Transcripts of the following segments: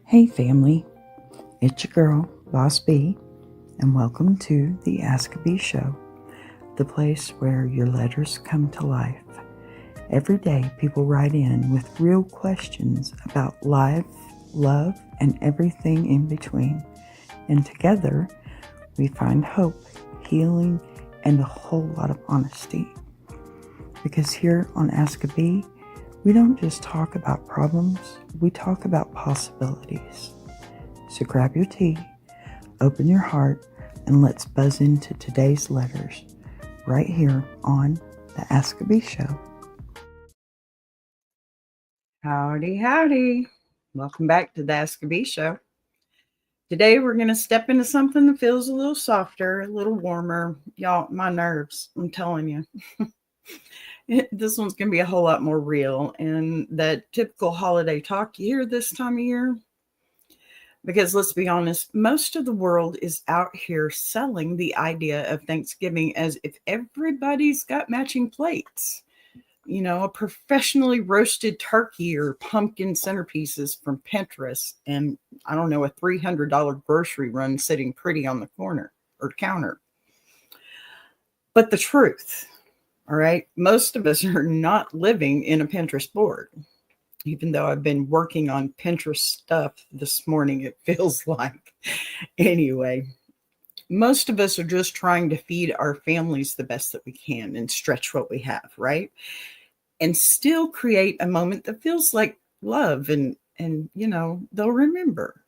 Hey family, it's your girl, Boss B, and welcome to the Ask a Bee Show, the place where your letters come to life. Every day people write in with real questions about life, love, and everything in between. And together we find hope, healing, and a whole lot of honesty. Because here on Ask a Bee, we don't just talk about problems, we talk about possibilities. So grab your tea, open your heart, and let's buzz into today's letters right here on the Ask a Bee Show. Howdy, howdy. Welcome back to the Ask a Bee Show. Today we're going to step into something that feels a little softer, a little warmer. Y'all, my nerves, I'm telling you. This one's going to be a whole lot more real. And that typical holiday talk you hear this time of year, because let's be honest, most of the world is out here selling the idea of Thanksgiving as if everybody's got matching plates. You know, a professionally roasted turkey or pumpkin centerpieces from Pinterest, and I don't know, a $300 grocery run sitting pretty on the corner or counter. But the truth, all right, most of us are not living in a Pinterest board. Even though I've been working on Pinterest stuff this morning, it feels like. Anyway, most of us are just trying to feed our families the best that we can and stretch what we have, right? And still create a moment that feels like love and they'll remember.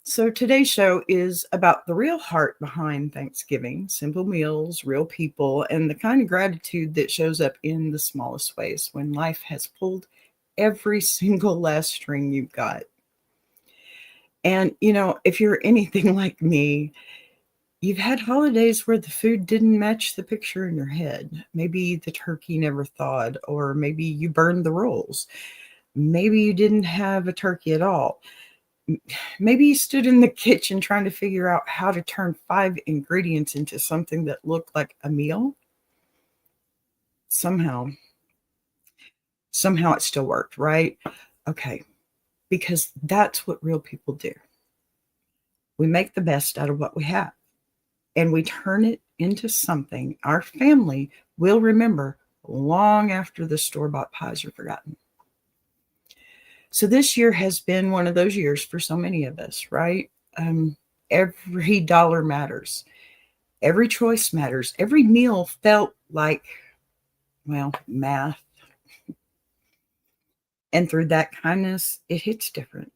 So today's show is about the real heart behind Thanksgiving, simple meals, real people, and the kind of gratitude that shows up in the smallest ways when life has pulled every single last string you've got. And, if you're anything like me, you've had holidays where the food didn't match the picture in your head. Maybe the turkey never thawed, or maybe you burned the rolls. Maybe you didn't have a turkey at all. Maybe you stood in the kitchen trying to figure out how to turn 5 ingredients into something that looked like a meal. Somehow it still worked, right? Okay, because that's what real people do. We make the best out of what we have, and we turn it into something our family will remember long after the store-bought pies are forgotten. So this year has been one of those years for so many of us, right? Every dollar matters. Every choice matters. Every meal felt like, well, math. And through that kindness, it hits different.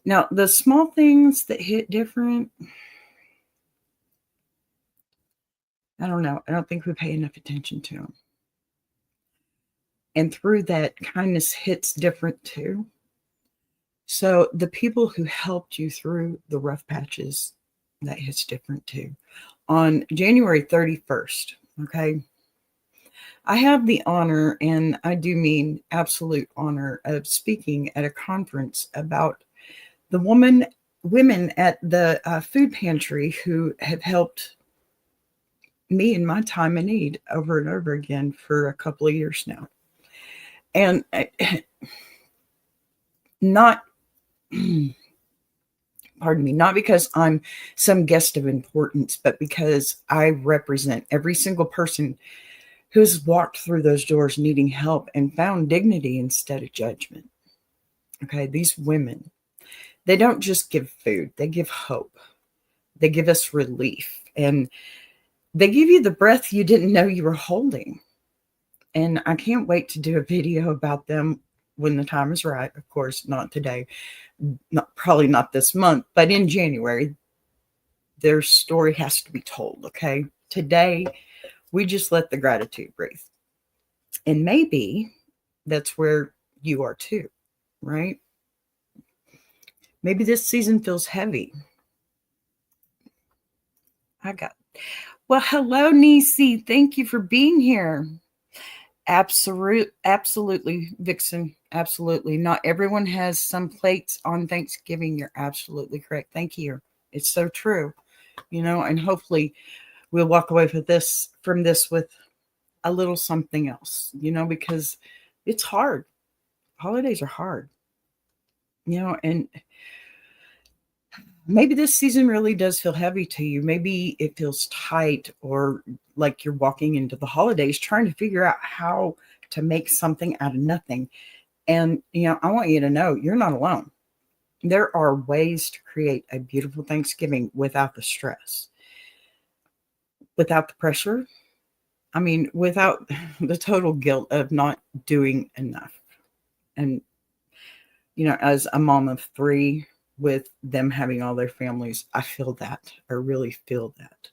Now, the small things that hit different, I don't know. I don't think we pay enough attention to them. And through that, kindness hits different too. So the people who helped you through the rough patches, that hits different too. On January 31st, okay, I have the honor, and I do mean absolute honor, of speaking at a conference about the women at the food pantry who have helped me in my time of need over and over again for a couple of years now. And not, pardon me, not because I'm some guest of importance, but because I represent every single person who's walked through those doors needing help and found dignity instead of judgment. Okay, these women, they don't just give food, they give hope. They give us relief, and they give you the breath you didn't know you were holding. And I can't wait to do a video about them when the time is right. Of course, not today, probably not this month, but in January, their story has to be told, okay? Today, we just let the gratitude breathe. And maybe that's where you are too, right? Maybe this season feels heavy. Well, hello, Nisi. Thank you for being here. Absolutely, Vixen. Absolutely. Not everyone has some plates on Thanksgiving. You're absolutely correct. Thank you. It's so true. And hopefully we'll walk away from this with a little something else, because it's hard. Holidays are hard. And maybe this season really does feel heavy to you. Maybe it feels tight, or like you're walking into the holidays trying to figure out how to make something out of nothing. And, I want you to know you're not alone. There are ways to create a beautiful Thanksgiving without the stress, without the pressure. I mean, without the total guilt of not doing enough. And, as a mom of three with them having all their families, I feel that. I really feel that.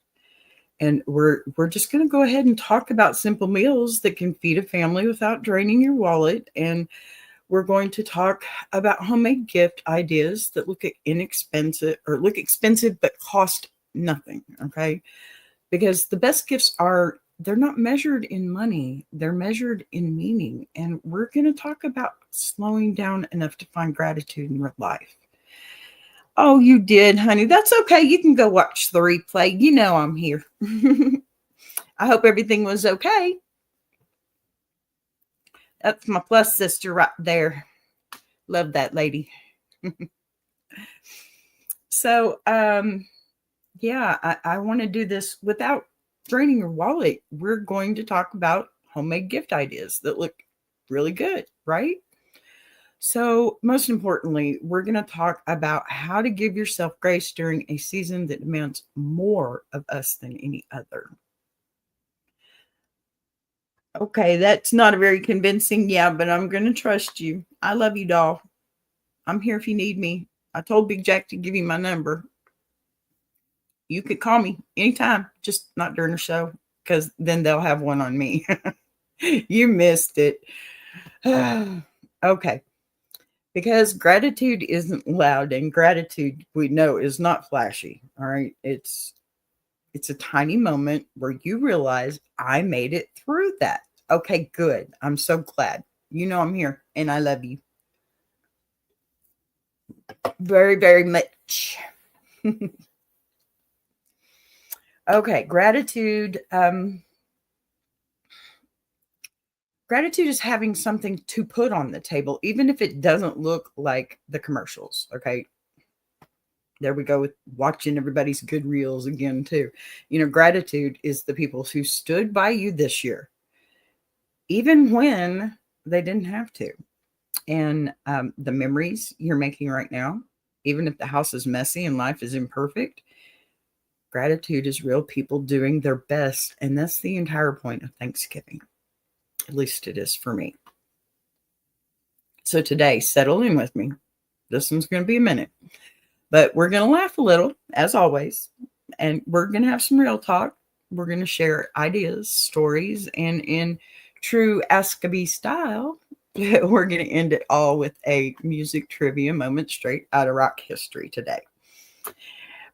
And we're just going to go ahead and talk about simple meals that can feed a family without draining your wallet. And we're going to talk about homemade gift ideas that look expensive but cost nothing. Okay. Because the best gifts they're not measured in money, they're measured in meaning. And we're going to talk about slowing down enough to find gratitude in your life. Oh, you did, honey. That's okay. You can go watch the replay. I'm here. I hope everything was okay. That's my plus sister right there. Love that lady. So, yeah, I want to do this without draining your wallet. We're going to talk about homemade gift ideas that look really good, right? So, most importantly, we're going to talk about how to give yourself grace during a season that demands more of us than any other. Okay, that's not a very convincing yeah, but I'm going to trust you. I love you, doll. I'm here if you need me. I told Big Jack to give you my number. You could call me anytime, just not during the show, because then they'll have one on me. You missed it. Okay. Because gratitude isn't loud, and gratitude, we know, is not flashy. All right. It's a tiny moment where you realize I made it through that. Okay, good. I'm so glad. I'm here and I love you very, very much. Okay, gratitude. Gratitude is having something to put on the table, even if it doesn't look like the commercials. Okay. There we go with watching everybody's good reels again, too. Gratitude is the people who stood by you this year, even when they didn't have to. And the memories you're making right now, even if the house is messy and life is imperfect, gratitude is real people doing their best. And that's the entire point of Thanksgiving. At least it is for me. So today, settle in with me. This one's going to be a minute, but we're going to laugh a little, as always, and we're going to have some real talk. We're going to share ideas, stories, and in true Ask a Bee style, we're going to end it all with a music trivia moment straight out of rock history today.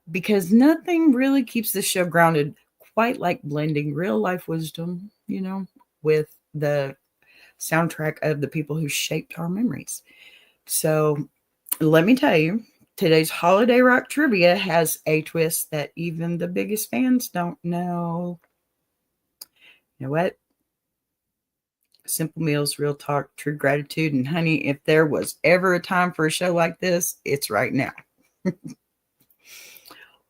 Because nothing really keeps the show grounded quite like blending real life wisdom, with the soundtrack of the people who shaped our memories. So let me tell you, today's holiday rock trivia has a twist that even the biggest fans don't know. You know what? Simple meals, real talk, true gratitude. And honey, if there was ever a time for a show like this, it's right now.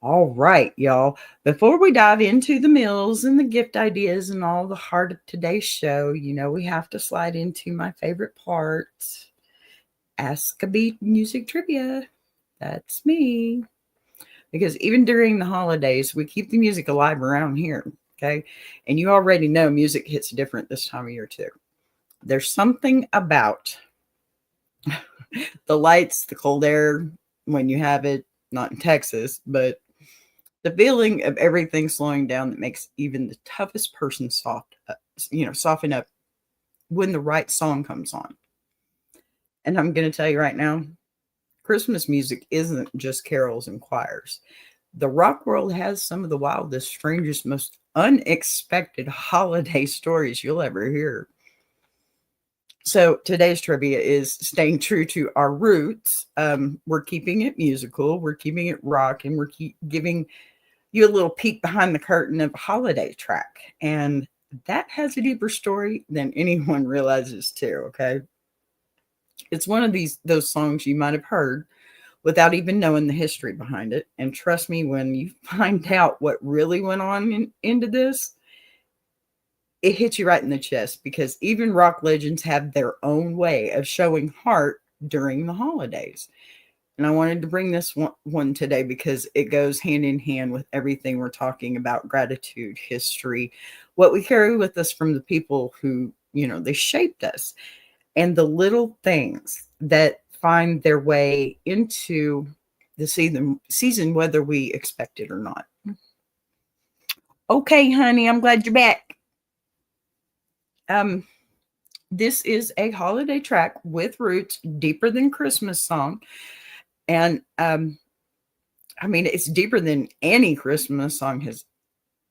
All right, y'all. Before we dive into the meals and the gift ideas and all the heart of today's show, we have to slide into my favorite part. Ask a Bee music trivia. That's me. Because even during the holidays, we keep the music alive around here. Okay. And you already know music hits different this time of year, too. There's something about the lights, the cold air, when you have it, not in Texas, but the feeling of everything slowing down that makes even the toughest person soften up when the right song comes on. And I'm going to tell you right now, Christmas music isn't just carols and choirs. The rock world has some of the wildest, strangest, most unexpected holiday stories you'll ever hear. So today's trivia is staying true to our roots. We're keeping it musical. We're keeping it rock, and we're giving you a little peek behind the curtain of a holiday track. And that has a deeper story than anyone realizes too, okay? It's one of those songs you might have heard without even knowing the history behind it. And trust me, when you find out what really went on into this, it hits you right in the chest, because even rock legends have their own way of showing heart during the holidays. And I wanted to bring this one today because it goes hand in hand with everything we're talking about: gratitude, history, what we carry with us from the people who, they shaped us, and the little things that find their way into the season, whether we expect it or not. Okay, honey, I'm glad you're back. This is a holiday track with roots deeper than Christmas song. And it's deeper than any Christmas song has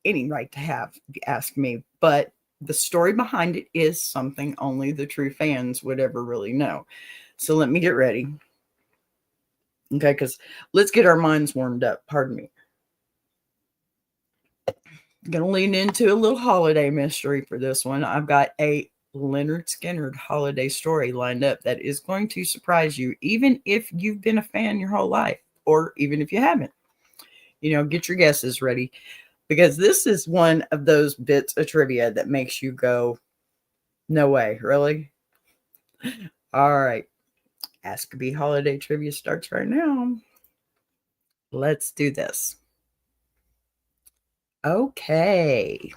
any right to have, if you ask me. But the story behind it is something only the true fans would ever really know. So let me get ready. Okay, because let's get our minds warmed up. Pardon me. I'm going to lean into a little holiday mystery for this one. I've got a Leonard Skinner holiday story lined up that is going to surprise you, even if you've been a fan your whole life, or even if you haven't. Get your guesses ready, because this is one of those bits of trivia that makes you go, no way, really? All right. Ask B holiday trivia starts right now. Let's do this. Okay.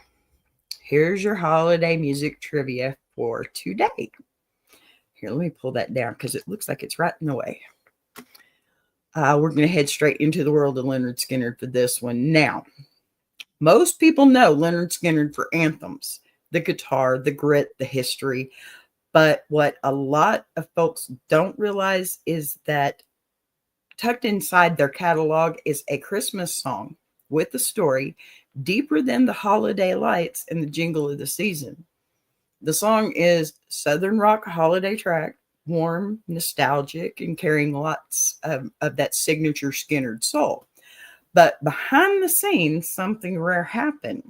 Here's your holiday music trivia for today. Here, let me pull that down because it looks like it's right in the way. We're going to head straight into the world of Leonard Skinner for this one. Now, most people know Leonard Skinner for anthems, the guitar, the grit, the history. But what a lot of folks don't realize is that tucked inside their catalog is a Christmas song with a story deeper than the holiday lights and the jingle of the season. The song is Southern rock holiday track, warm, nostalgic, and carrying lots of that signature Skinner soul. But behind the scenes, something rare happened.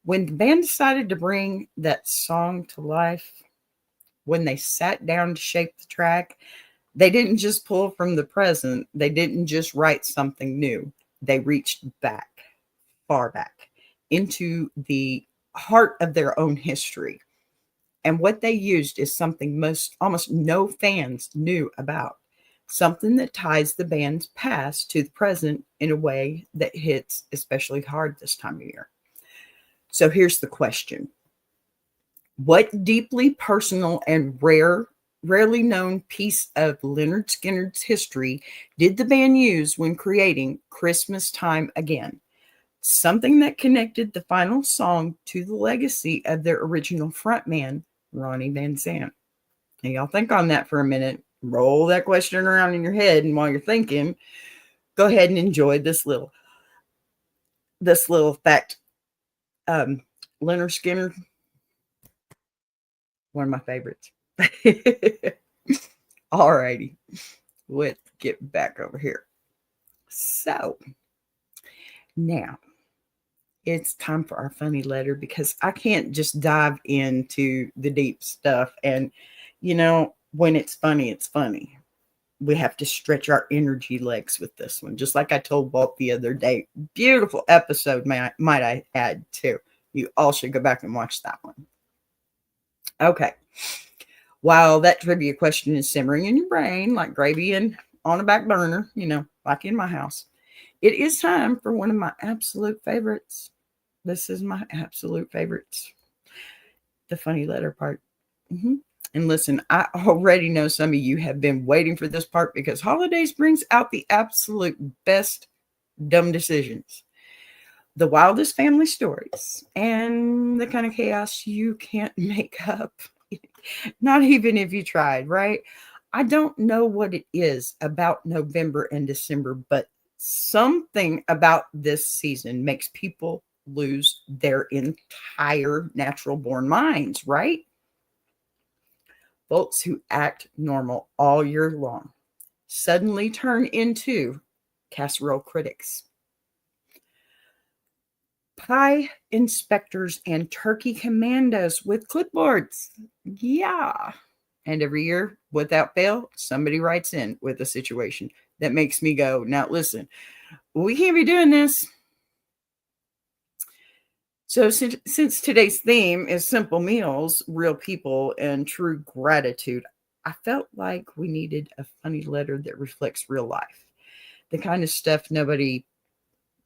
When the band decided to bring that song to life, when they sat down to shape the track, they didn't just pull from the present. They didn't just write something new. They reached back, far back, into the heart of their own history. And what they used is something almost no fans knew about. Something that ties the band's past to the present in a way that hits especially hard this time of year. So here's the question. What deeply personal and rarely known piece of Leonard Skinner's history did the band use when creating Christmas Time Again? Something that connected the final song to the legacy of their original frontman, Ronnie Van Zant. Now, y'all think on that for a minute. Roll that question around in your head, and while you're thinking, go ahead and enjoy this little fact. Leonard Skinner, one of my favorites. All righty, let's get back over here. So now it's time for our funny letter, because I can't just dive into the deep stuff. And, when it's funny, it's funny. We have to stretch our energy legs with this one. Just like I told Walt the other day. Beautiful episode, might I add, too. You all should go back and watch that one. Okay. While that trivia question is simmering in your brain like gravy and on a back burner, like in my house, it is time for one of my absolute favorites. This is my absolute favorites. The funny letter part. And listen, I already know some of you have been waiting for this part, because holidays brings out the absolute best dumb decisions, the wildest family stories, and the kind of chaos you can't make up. Not even if you tried, right? I don't know what it is about November and December, but something about this season makes people lose their entire natural born minds, right? Folks who act normal all year long suddenly turn into casserole critics, pie inspectors, and turkey commandos with clipboards. Yeah. And every year, without fail, somebody writes in with a situation that makes me go, now listen, we can't be doing this. So since today's theme is simple meals, real people, and true gratitude, I felt like we needed a funny letter that reflects real life. The kind of stuff nobody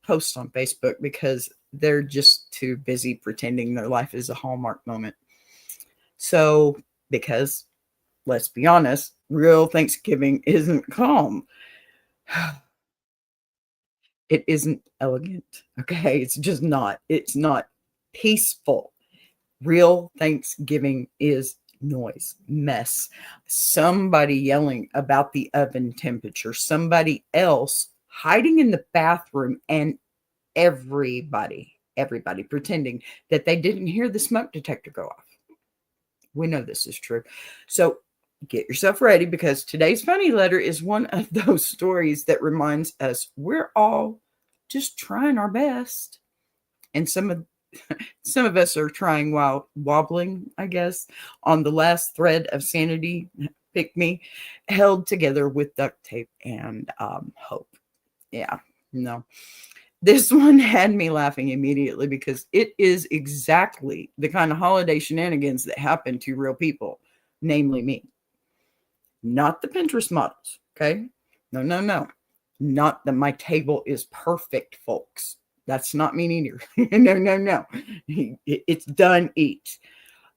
posts on Facebook because they're just too busy pretending their life is a Hallmark moment. So, because let's be honest, real Thanksgiving isn't calm. It isn't elegant. Okay. It's just not. It's not peaceful. Real Thanksgiving is noise, mess, somebody yelling about the oven temperature, somebody else hiding in the bathroom, and everybody pretending that they didn't hear the smoke detector go off. We know this is true. So get yourself ready because today's funny letter is one of those stories that reminds us we're all just trying our best. And some of us are trying while wobbling, I guess, on the last thread of sanity, pick me, held together with duct tape and hope. Yeah, no. This one had me laughing immediately because it is exactly the kind of holiday shenanigans that happen to real people, namely me. Not the Pinterest models, okay? No, no, no. Not that my table is perfect, folks. That's not me either. No, no, no. It's done eat.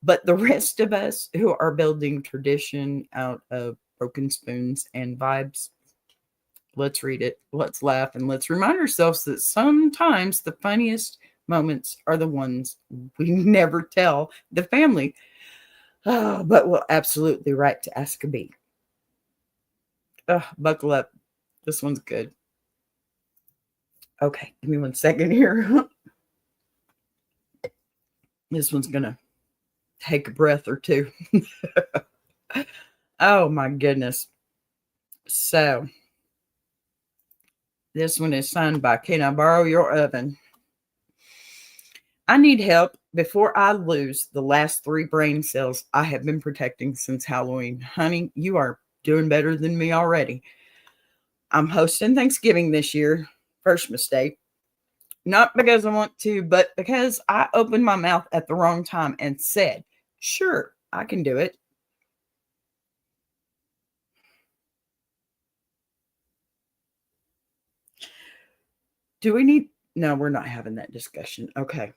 But the rest of us who are building tradition out of broken spoons and vibes, let's read it, let's laugh, and let's remind ourselves that sometimes the funniest moments are the ones we never tell the family. But we'll absolutely right to ask a bee. Buckle up. This one's good. Okay, give me 1 second here. This one's going to take a breath or two. Oh my goodness. So this one is signed by Can I Borrow Your Oven? I need help before I lose the last 3 brain cells I have been protecting since Halloween. Honey, you are doing better than me already. I'm hosting Thanksgiving this year. First mistake. Not because I want to, but because I opened my mouth at the wrong time and said, sure, I can do it. Do we need? No, we're not having that discussion. Okay.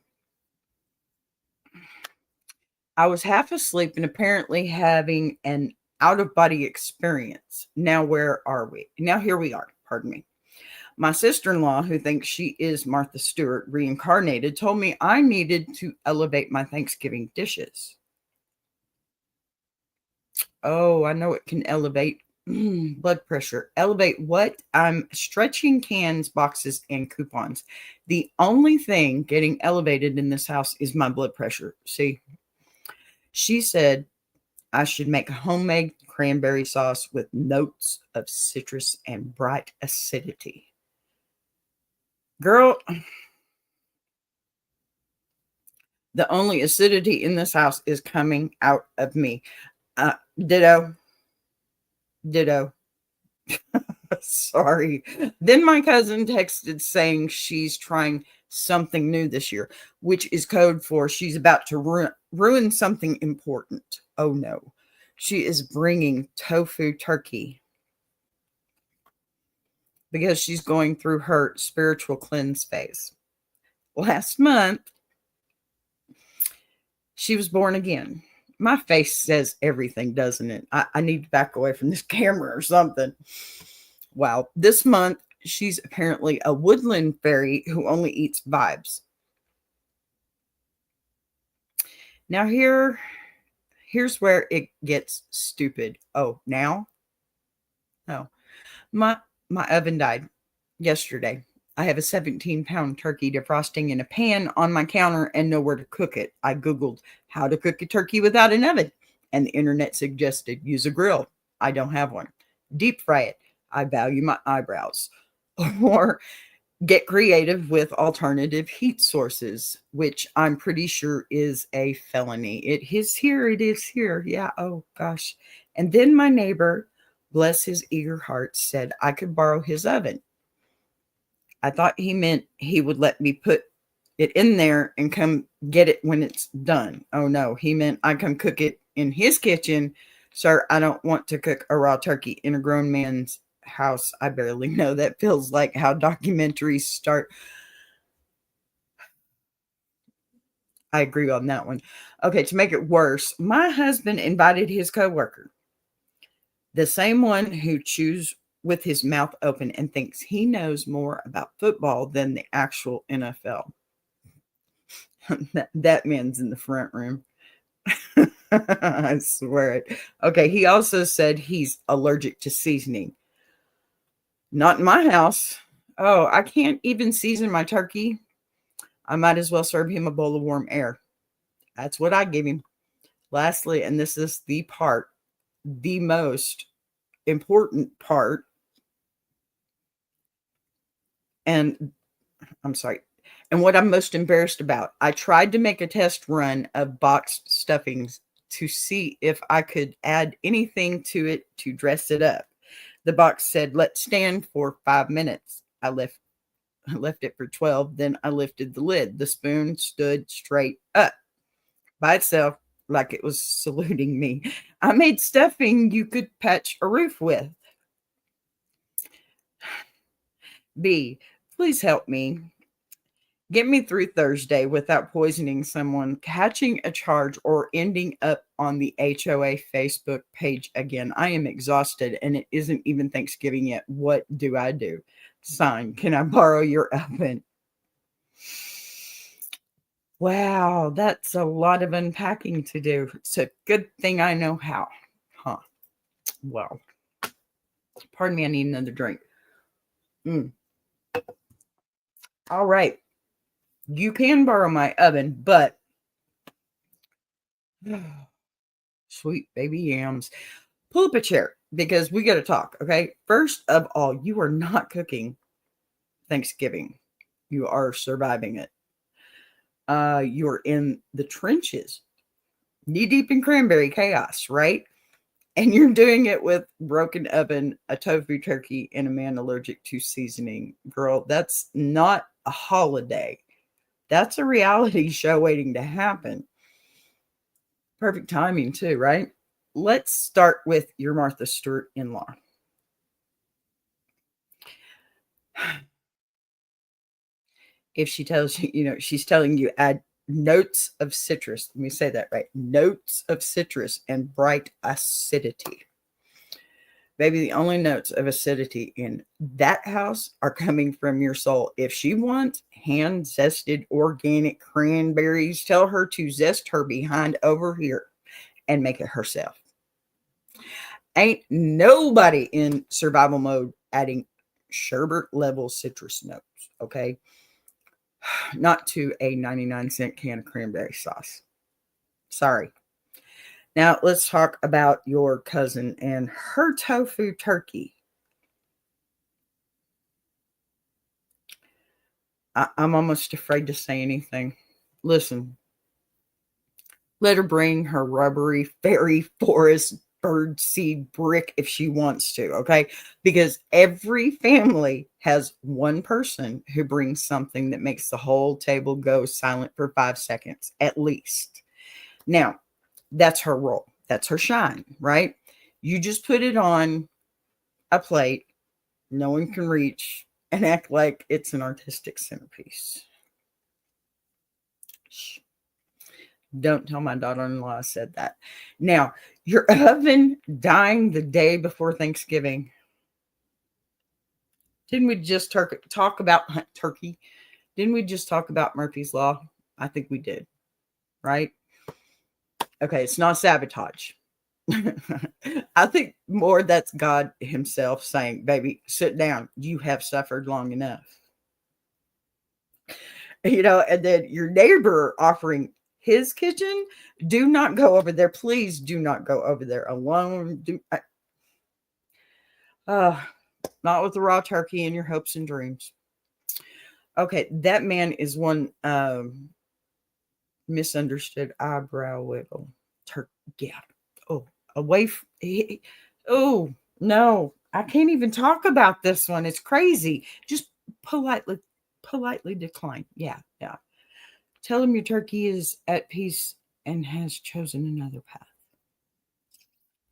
I was half asleep and apparently having an out of body experience. Now, where are we? Now, here we are. Pardon me. My sister in law, who thinks she is Martha Stewart reincarnated, told me I needed to elevate my Thanksgiving dishes. Oh, I know it can elevate blood pressure. Elevate what? I'm stretching cans, boxes, and coupons. The only thing getting elevated in this house is my blood pressure. See, she said I should make homemade cranberry sauce with notes of citrus and bright acidity. Girl, the only acidity in this house is coming out of me. Ditto. Ditto. Sorry. Then my cousin texted saying she's trying something new this year, which is code for she's about to ruin something important. Oh no. She is bringing tofu turkey because she's going through her spiritual cleanse phase. Last month, she was born again. My face says everything, doesn't it? I need to back away from this camera or something. Wow. This month, she's apparently a woodland fairy who only eats vibes. Now here's where it gets stupid. Oh, now? Oh. My oven died yesterday. I have a 17-pound turkey defrosting in a pan on my counter and nowhere to cook it. I Googled how to cook a turkey without an oven, and the internet suggested use a grill. I don't have one. Deep fry it. I value my eyebrows. Or get creative with alternative heat sources, which I'm pretty sure is a felony. It is here. It is here. Yeah. Oh, gosh. And then my neighbor, bless his eager heart, said I could borrow his oven. I thought he meant he would let me put it in there and come get it when it's done. Oh no, he meant I come cook it in his kitchen. Sir, I don't want to cook a raw turkey in a grown man's house. I barely know. That feels like how documentaries start. I agree on that one. Okay, to make it worse, my husband invited his coworker, the same one who chews with his mouth open and thinks he knows more about football than the actual NFL. That man's in the front room. I swear it. Okay, he also said he's allergic to seasoning. Not in my house. Oh, I can't even season my turkey. I might as well serve him a bowl of warm air. That's what I give him. Lastly, and this is the most important part, and I'm sorry, and what I'm most embarrassed about, I tried to make a test run of boxed stuffings to see if I could add anything to it to dress it up. The box said, "Let stand for 5 minutes." I left it for 12. Then I lifted the lid. The spoon stood straight up by itself, like it was saluting me. I made stuffing you could patch a roof with. B, please help me. Get me through Thursday without poisoning someone, catching a charge, or ending up on the HOA Facebook page again. I am exhausted and it isn't even Thanksgiving yet. What do I do? Sign, can I borrow your oven? Wow, that's a lot of unpacking to do. It's a good thing I know how. Huh. Well, pardon me, I need another drink. All right. You can borrow my oven, but sweet baby yams. Pull up a chair because we got to talk, okay? First of all, you are not cooking Thanksgiving. You are surviving it. You're in the trenches, knee deep in cranberry chaos, right? And you're doing it with broken oven, a tofu turkey, and a man allergic to seasoning. Girl, that's not a holiday. That's a reality show waiting to happen. Perfect timing, too, right? Let's start with your Martha Stewart in law. If she tells you, she's telling you add notes of citrus. Let me say that right. Notes of citrus and bright acidity. Baby, the only notes of acidity in that house are coming from your soul. If she wants hand zested organic cranberries, tell her to zest her behind over here and make it herself. Ain't nobody in survival mode adding sherbet level citrus notes, okay? Not to a 99-cent can of cranberry sauce. Sorry. Now let's talk about your cousin and her tofu turkey. I'm almost afraid to say anything. Listen, let her bring her rubbery fairy forest bird seed brick if she wants to, okay? Because every family has one person who brings something that makes the whole table go silent for 5 seconds at least. Now, that's her role. That's her shine, right? You just put it on a plate no one can reach and act like it's an artistic centerpiece. Shh. Don't tell my daughter-in-law I said that. Now, your oven dying the day before Thanksgiving. Didn't we just talk about turkey? Didn't we just talk about Murphy's Law? I think we did, right? Okay, it's not sabotage. I think more that's God himself saying, baby, sit down. You have suffered long enough. And then your neighbor offering his kitchen, do not go over there. Please do not go over there alone. Not with the raw turkey and your hopes and dreams. Okay, that man is one misunderstood eyebrow wiggle. Yeah. Oh, away. Oh, no, I can't even talk about this one. It's crazy. Just politely, politely decline. Yeah, yeah. Tell him your turkey is at peace and has chosen another path.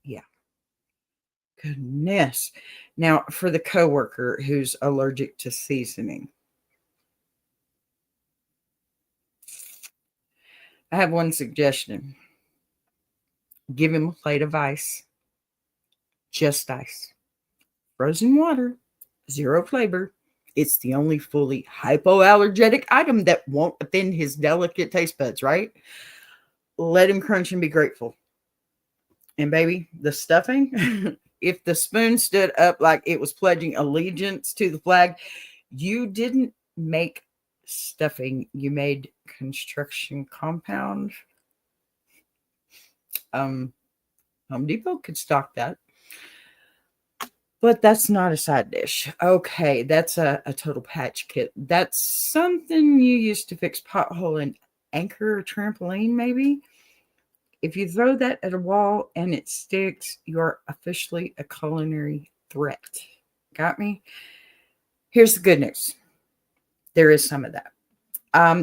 Yeah. Goodness. Now, for the coworker who's allergic to seasoning, I have one suggestion. Give him a plate of ice, just ice, frozen water, zero flavor. It's the only fully hypoallergenic item that won't offend his delicate taste buds, right? Let him crunch and be grateful. And baby, the stuffing, if the spoon stood up like it was pledging allegiance to the flag, you didn't make stuffing, you made construction compound. Home Depot could stock that. But that's not a side dish. Okay, that's a total patch kit. That's something you use to fix pothole and anchor a trampoline, maybe. If you throw that at a wall and it sticks, you're officially a culinary threat. Got me? Here's the good news. There is some of that.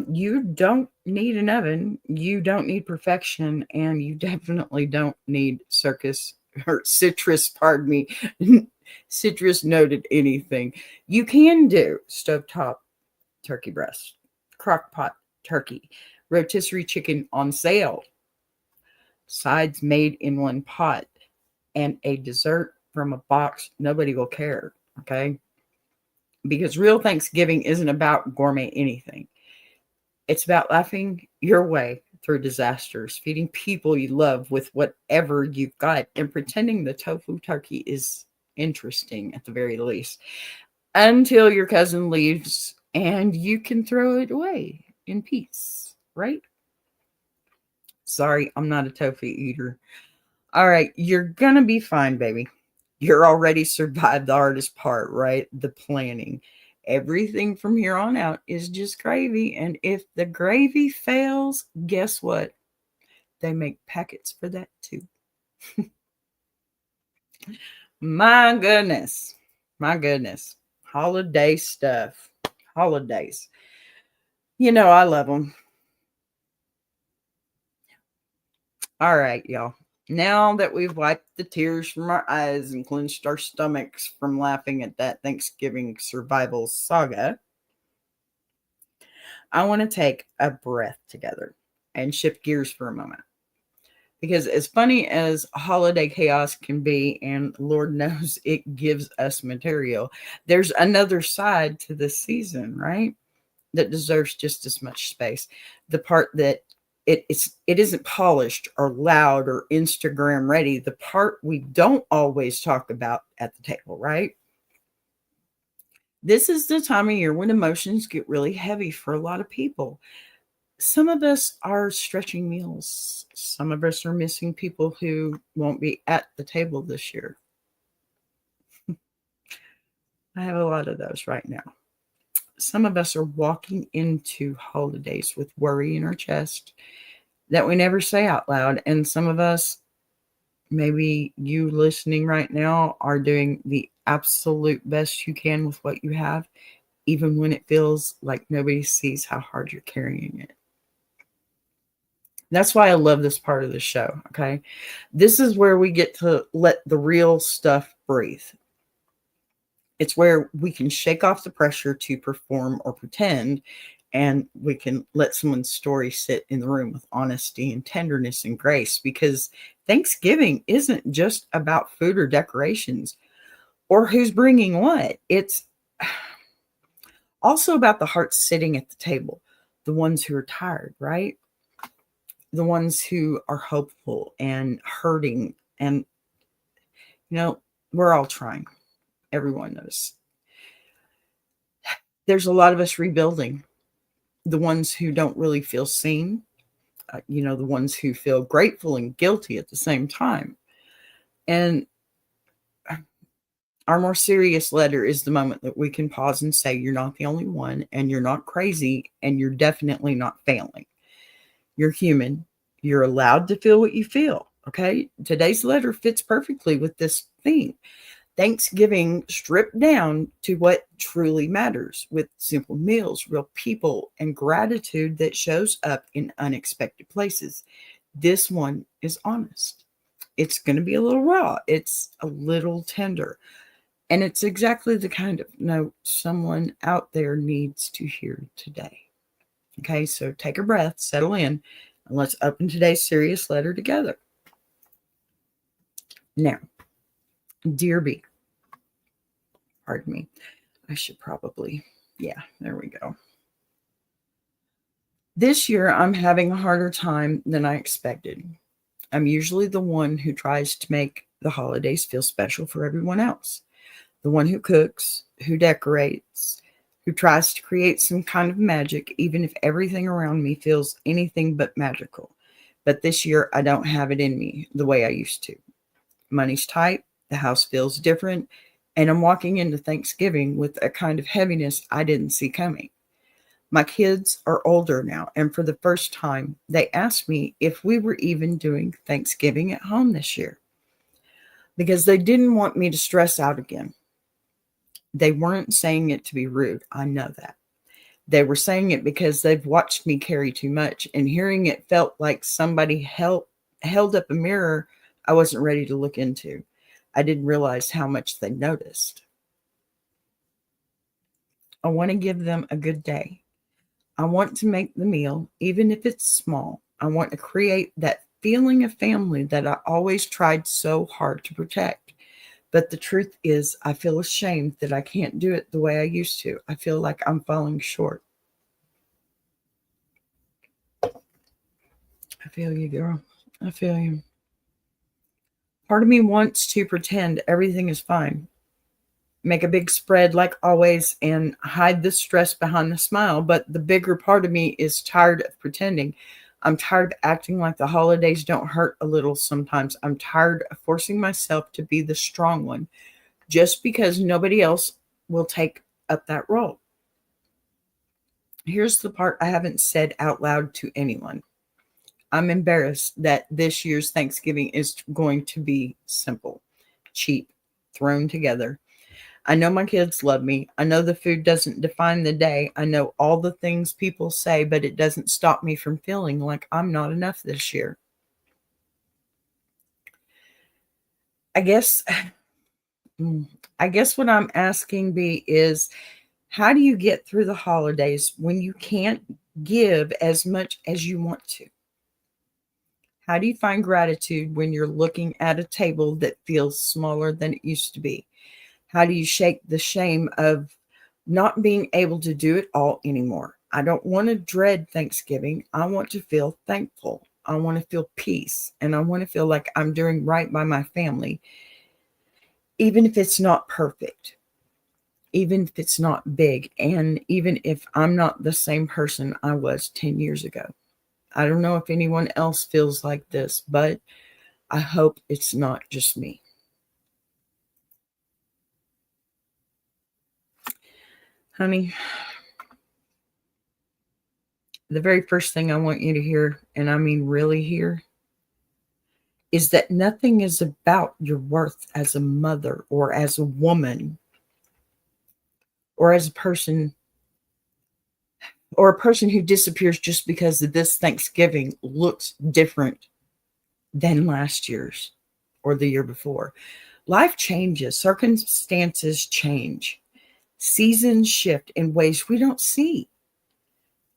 You don't need an oven. You don't need perfection. And you definitely don't need circus or citrus, pardon me, citrus noted anything. You can do stovetop turkey breast, crock pot turkey, rotisserie chicken on sale, sides made in one pot, and a dessert from a box. Nobody will care. Okay. Because real Thanksgiving isn't about gourmet anything. It's about laughing your way through disasters, feeding people you love with whatever you've got, and pretending the tofu turkey is interesting at the very least until your cousin leaves and you can throw it away in peace, right? Sorry, I'm not a tofu eater. All right, you're going to be fine, baby. You're already survived the hardest part, right? The planning. Everything from here on out is just gravy. And if the gravy fails, guess what? They make packets for that too. My goodness. My goodness. Holiday stuff. Holidays. You know, I love them. All right, y'all. Now that we've wiped the tears from our eyes and clenched our stomachs from laughing at that Thanksgiving survival saga, I want to take a breath together and shift gears for a moment. Because as funny as holiday chaos can be, and Lord knows it gives us material, there's another side to this season, right? That deserves just as much space. The part that it isn't polished or loud or Instagram ready. The part we don't always talk about at the table, right? This is the time of year when emotions get really heavy for a lot of people. Some of us are stretching meals. Some of us are missing people who won't be at the table this year. I have a lot of those right now. Some of us are walking into holidays with worry in our chest that we never say out loud. And some of us, maybe you listening right now, are doing the absolute best you can with what you have, even when it feels like nobody sees how hard you're carrying it. That's why I love this part of the show. Okay. This is where we get to let the real stuff breathe. It's where we can shake off the pressure to perform or pretend, and we can let someone's story sit in the room with honesty and tenderness and grace, because Thanksgiving isn't just about food or decorations or who's bringing what. It's also about the hearts sitting at the table, the ones who are tired, right? The ones who are hopeful and hurting. And, we're all trying. Everyone knows. There's a lot of us rebuilding. The ones who don't really feel seen, the ones who feel grateful and guilty at the same time. And our more serious letter is the moment that we can pause and say, you're not the only one, and you're not crazy, and you're definitely not failing. You're human. You're allowed to feel what you feel. Okay. Today's letter fits perfectly with this theme. Thanksgiving stripped down to what truly matters with simple meals, real people, and gratitude that shows up in unexpected places. This one is honest. It's going to be a little raw, it's a little tender, and it's exactly the kind of note someone out there needs to hear today. Okay, so take a breath, settle in, and let's open today's serious letter together. Now, dear B, pardon me, I should probably, yeah, there we go. This year, I'm having a harder time than I expected. I'm usually the one who tries to make the holidays feel special for everyone else, the one who cooks, who decorates, who tries to create some kind of magic, even if everything around me feels anything but magical. But this year, I don't have it in me the way I used to. Money's tight, the house feels different, and I'm walking into Thanksgiving with a kind of heaviness I didn't see coming. My kids are older now, and for the first time, they asked me if we were even doing Thanksgiving at home this year because they didn't want me to stress out again. They weren't saying it to be rude. I know that. They were saying it because they've watched me carry too much, and hearing it felt like somebody held up a mirror I wasn't ready to look into. I didn't realize how much they noticed. I want to give them a good day. I want to make the meal, even if it's small. I want to create that feeling of family that I always tried so hard to protect. But the truth is, I feel ashamed that I can't do it the way I used to. I feel like I'm falling short. I feel you, girl. I feel you. Part of me wants to pretend everything is fine, make a big spread like always, and hide the stress behind the smile. But the bigger part of me is tired of pretending. I'm tired of acting like the holidays don't hurt a little sometimes. I'm tired of forcing myself to be the strong one just because nobody else will take up that role. Here's the part I haven't said out loud to anyone. I'm embarrassed that this year's Thanksgiving is going to be simple, cheap, thrown together. I know my kids love me. I know the food doesn't define the day. I know all the things people say, but it doesn't stop me from feeling like I'm not enough this year. I guess I guess what I'm asking B is, how do you get through the holidays when you can't give as much as you want to? How do you find gratitude when you're looking at a table that feels smaller than it used to be? How do you shake the shame of not being able to do it all anymore? I don't want to dread Thanksgiving. I want to feel thankful. I want to feel peace. And I want to feel like I'm doing right by my family, even if it's not perfect, even if it's not big, and even if I'm not the same person I was 10 years ago. I don't know if anyone else feels like this, but I hope it's not just me. Honey, the very first thing I want you to hear, and I mean really hear, is that nothing is about your worth as a mother or as a woman or as a person or a person who disappears just because this Thanksgiving looks different than last year's or the year before. Life changes, circumstances change, seasons shift in ways we don't see.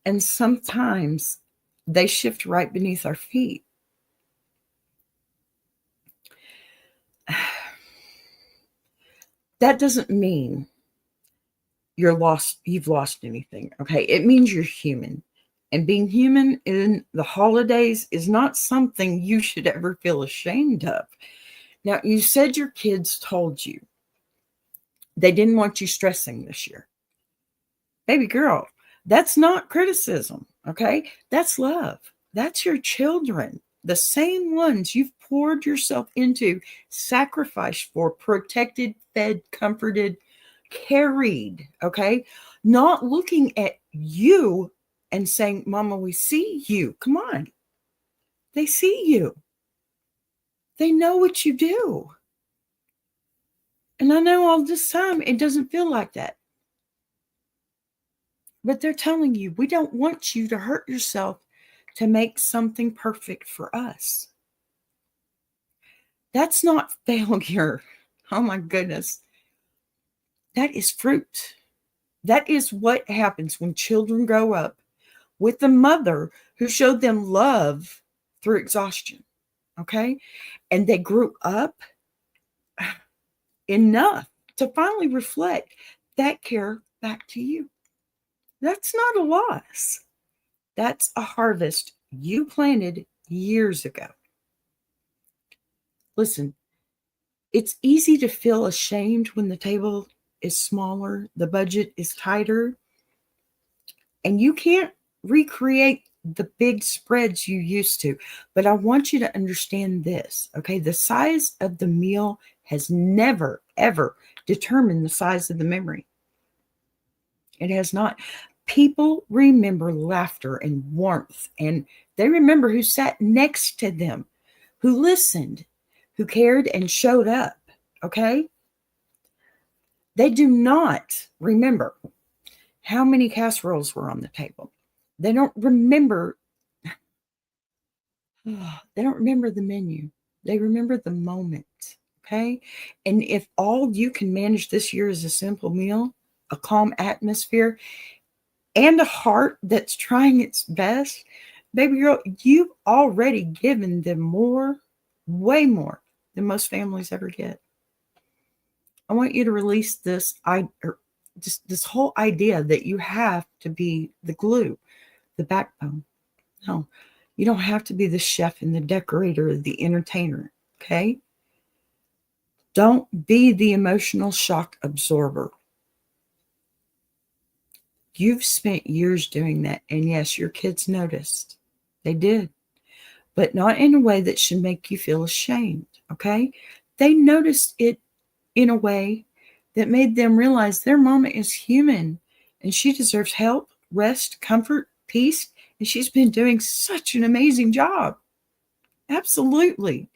And sometimes they shift right beneath our feet. That doesn't mean you've lost anything. Okay. It means you're human. And being human in the holidays is not something you should ever feel ashamed of. Now, you said your kids told you they didn't want you stressing this year. Baby girl, that's not criticism. Okay. That's love. That's your children, the same ones you've poured yourself into, sacrificed for, protected, fed, comforted, carried, okay? Not looking at you and saying, Mama, we see you. Come on. They see you. They know what you do. And I know all this time it doesn't feel like that. But they're telling you, we don't want you to hurt yourself to make something perfect for us. That's not failure. Oh my goodness. That is fruit. That is what happens when children grow up with a mother who showed them love through exhaustion. Okay. And they grew up enough to finally reflect that care back to you. That's not a loss. That's a harvest you planted years ago. Listen, it's easy to feel ashamed when the table is smaller, the budget is tighter, and you can't recreate the big spreads you used to. But I want you to understand this, okay? The size of the meal has never, ever determined the size of the memory. It has not. People remember laughter and warmth, and they remember who sat next to them, who listened, who cared and showed up, okay? They do not remember how many casseroles were on the table. They don't remember. They don't remember the menu. They remember the moment, okay? And if all you can manage this year is a simple meal, a calm atmosphere, and a heart that's trying its best, baby girl, you've already given them more, way more than most families ever get. I want you to release this whole idea that you have to be the glue, the backbone. No, you don't have to be the chef and the decorator, the entertainer, okay? Don't be the emotional shock absorber. You've spent years doing that, and yes, your kids noticed. They did, but not in a way that should make you feel ashamed, okay? They noticed it in a way that made them realize their mama is human and she deserves help, rest, comfort, peace, and she's been doing such an amazing job. Absolutely.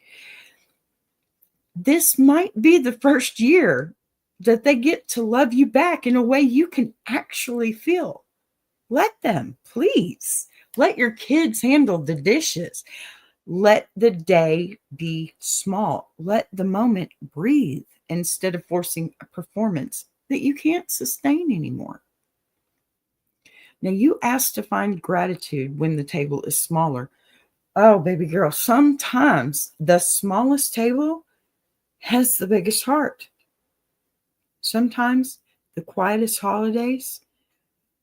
This might be the first year that they get to love you back in a way you can actually feel. Let them, please. Let your kids handle the dishes. Let the day be small. Let the moment breathe instead of forcing a performance that you can't sustain anymore. Now, you asked to find gratitude when the table is smaller. Oh, baby girl, sometimes the smallest table has the biggest heart. Sometimes the quietest holidays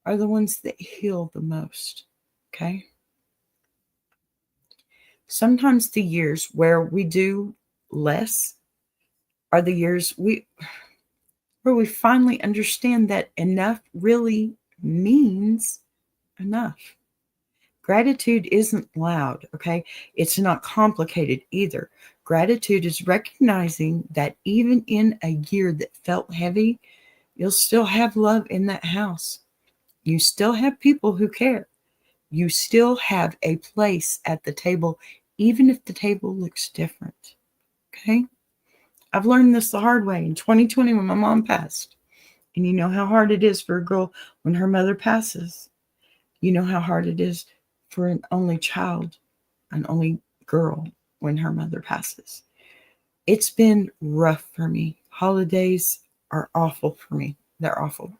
are the ones that heal the most. Okay? Sometimes the years where we do less are the years where we finally understand that enough really means enough. Gratitude isn't loud, okay? It's not complicated either. Gratitude is recognizing that even in a year that felt heavy, you'll still have love in that house. You still have people who care. You still have a place at the table, even if the table looks different, okay? I've learned this the hard way in 2020 when my mom passed. And you know how hard it is for a girl when her mother passes. You know how hard it is for an only child, an only girl when her mother passes. It's been rough for me. Holidays are awful for me. They're awful.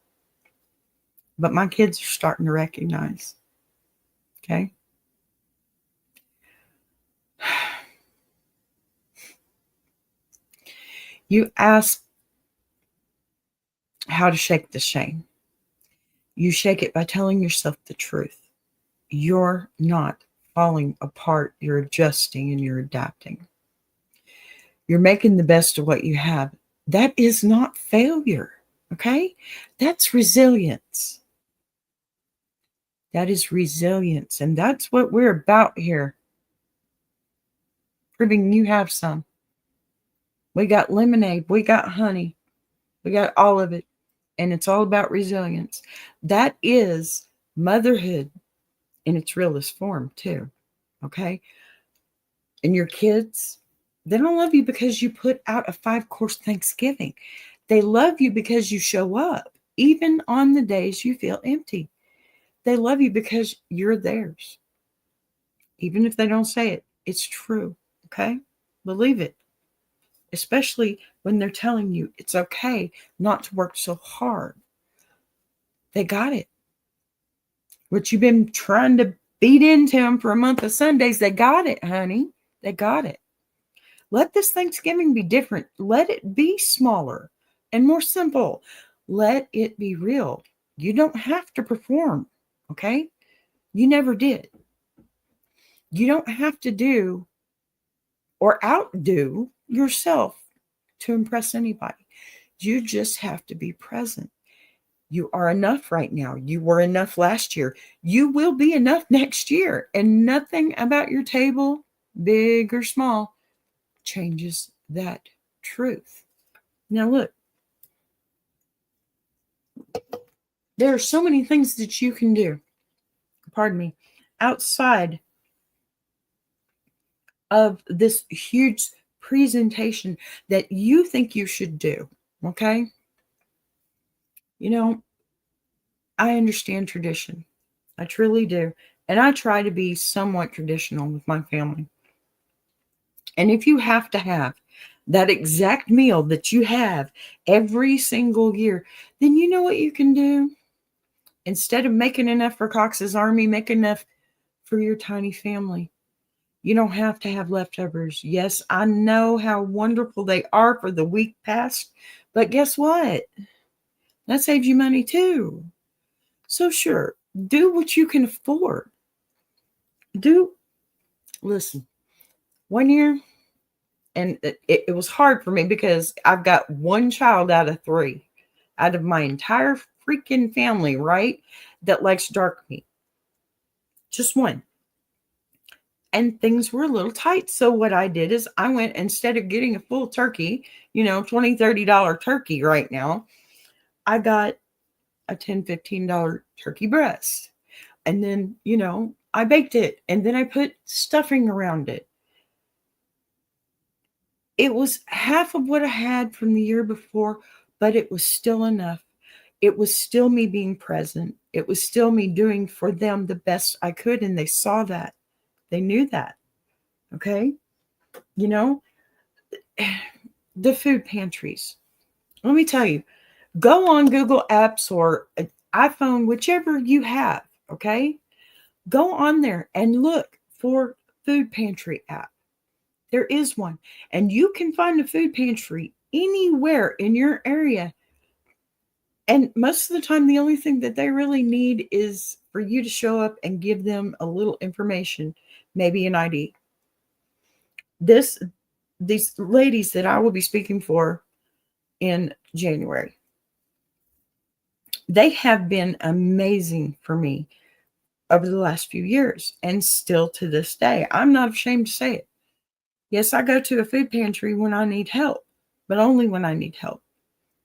But my kids are starting to recognize. Okay? You ask how to shake the shame. You shake it by telling yourself the truth. You're not falling apart. You're adjusting and you're adapting. You're making the best of what you have. That is not failure, okay? That's resilience. That is resilience. And that's what we're about here. Proving you have some. We got lemonade. We got honey. We got all of it. And it's all about resilience. That is motherhood in its realest form, too. Okay? And your kids, They don't love you because you put out a 5-course Thanksgiving. They love you because you show up, even on the days you feel empty. They love you because you're theirs. Even if they don't say it, it's true. Okay? Believe it. Especially when they're telling you it's okay not to work so hard. They got it. What you've been trying to beat into them for a month of Sundays, they got it, honey. They got it. Let this Thanksgiving be different. Let it be smaller and more simple. Let it be real. You don't have to perform, okay? You never did. You don't have to do or outdo yourself to impress anybody. You just have to be present. You are enough right now. You were enough last year. You will be enough next year. And nothing about your table, big or small, changes that truth. Now, look, there are so many things that you can do, pardon me, outside of this huge presentation that you think you should do. Okay? You know, I understand tradition. I truly do. And I try to be somewhat traditional with my family. And if you have to have that exact meal that you have every single year, then you know what you can do? Instead of making enough for Cox's Army, make enough for your tiny family. You don't have to have leftovers. Yes, I know how wonderful they are for the week past, but guess what? That saves you money too. So sure, do what you can afford. Listen, one year, and it was hard for me because I've got one child out of 3, out of my entire freaking family, right? That likes dark meat. Just one. And things were a little tight. So what I did is I went, instead of getting a full turkey, $20, $30 turkey right now, I got a $10, $15 turkey breast. And then, I baked it and then I put stuffing around it. It was half of what I had from the year before, but it was still enough. It was still me being present. It was still me doing for them the best I could. And they saw that. They knew that. Okay. The food pantries. Let me tell you, go on Google Apps or iPhone, whichever you have. Okay. Go on there and look for food pantry app. There is one. And you can find a food pantry anywhere in your area. And most of the time, the only thing that they really need is for you to show up and give them a little information, maybe an ID. These ladies that I will be speaking for in January, they have been amazing for me over the last few years and still to this day. I'm not ashamed to say it. Yes, I go to a food pantry when I need help, but only when I need help.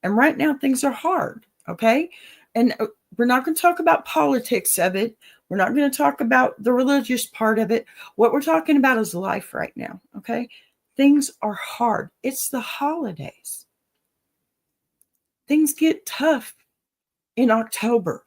And right now things are hard, okay? And we're not going to talk about politics of it. We're not going to talk about the religious part of it. What we're talking about is life right now, okay? Things are hard. It's the holidays. Things get tough in October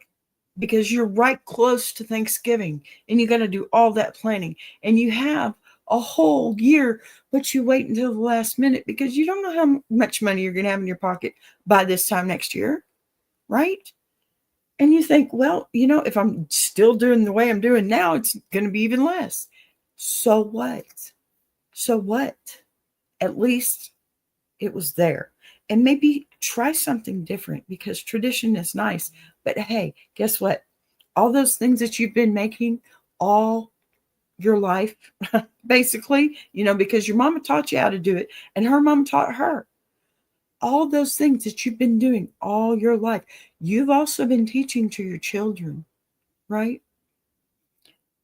because you're right close to Thanksgiving and you got to do all that planning. And you have a whole year, but you wait until the last minute because you don't know how much money you're going to have in your pocket by this time next year, right? And you think, well, if I'm still doing the way I'm doing now, it's going to be even less. So what? So what? At least it was there. And maybe try something different because tradition is nice. But hey, guess what? All those things that you've been making all your life, basically, because your mama taught you how to do it and her mom taught her. All those things that you've been doing all your life, you've also been teaching to your children, right?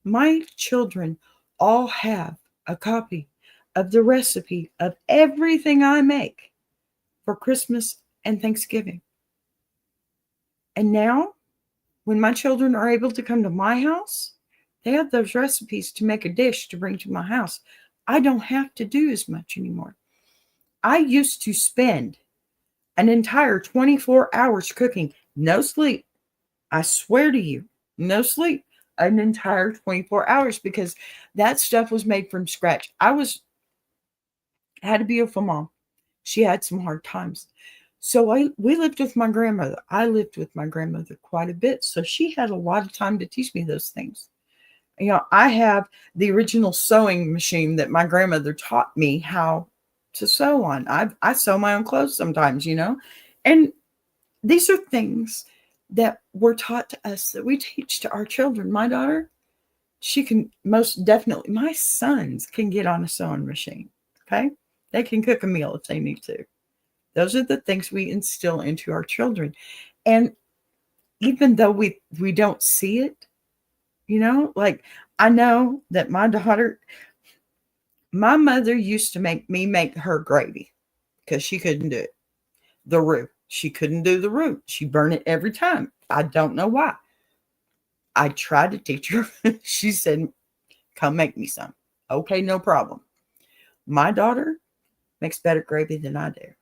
My children all have a copy of the recipe of everything I make for Christmas and Thanksgiving. And now, when my children are able to come to my house, they have those recipes to make a dish to bring to my house. I don't have to do as much anymore. I used to spend an entire 24 hours cooking, no sleep. I swear to you, no sleep, an entire 24 hours because that stuff was made from scratch. I had a beautiful mom. She had some hard times. So we lived with my grandmother. I lived with my grandmother quite a bit. So she had a lot of time to teach me those things. I have the original sewing machine that my grandmother taught me how to sew on. I sew my own clothes sometimes. And these are things that were taught to us that we teach to our children. My daughter, she can most definitely, my sons can get on a sewing machine. Okay. They can cook a meal if they need to. Those are the things we instill into our children. And even though we don't see it, like I know that my mother used to make me make her gravy because she couldn't do it. The roux. She couldn't do the roux. She burned it every time. I don't know why. I tried to teach her. She said, come make me some. Okay, no problem. My daughter makes better gravy than I do.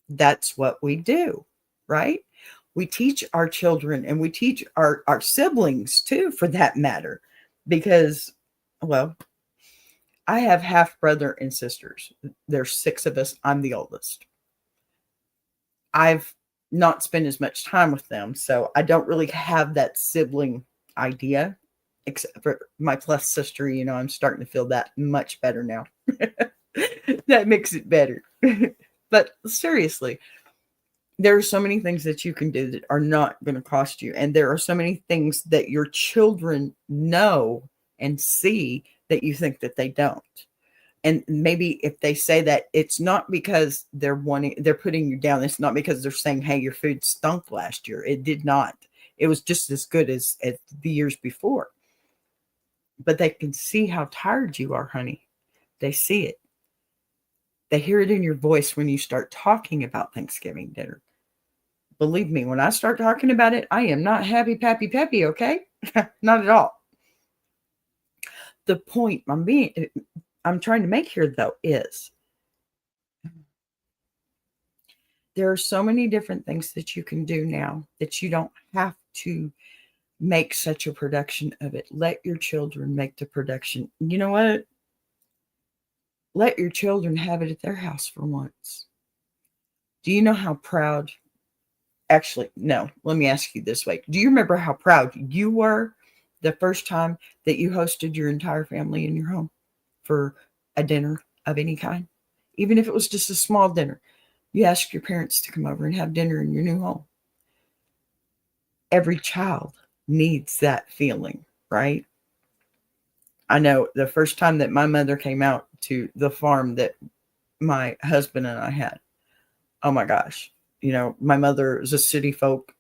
That's what we do, right? We teach our children and we teach our siblings too, for that matter, because, well, I have half brother and sisters. There's 6 of us. I'm the oldest. I've not spent as much time with them, so I don't really have that sibling idea, except for my plus sister. I'm starting to feel that much better now. That makes it better. But seriously, there are so many things that you can do that are not going to cost you. And there are so many things that your children know and see that you think that they don't. And maybe if they say that, it's not because they're putting you down. It's not because they're saying, hey, your food stunk last year. It did not. It was just as good as the years before. But they can see how tired you are, honey. They see it. They hear it in your voice when you start talking about Thanksgiving dinner. Believe me, when I start talking about it, I am not happy, pappy, peppy, okay? Not at all. The point I'm trying to make here, though, is there are so many different things that you can do now that you don't have to make such a production of it. Let your children make the production. You know what? Let your children have it at their house for once. Do you know how proud? Actually, no, let me ask you this way. Do you remember how proud you were the first time that you hosted your entire family in your home for a dinner of any kind? Even if it was just a small dinner, you asked your parents to come over and have dinner in your new home. Every child needs that feeling, right? I know the first time that my mother came out to the farm that my husband and I had, oh my gosh, my mother is a city folk.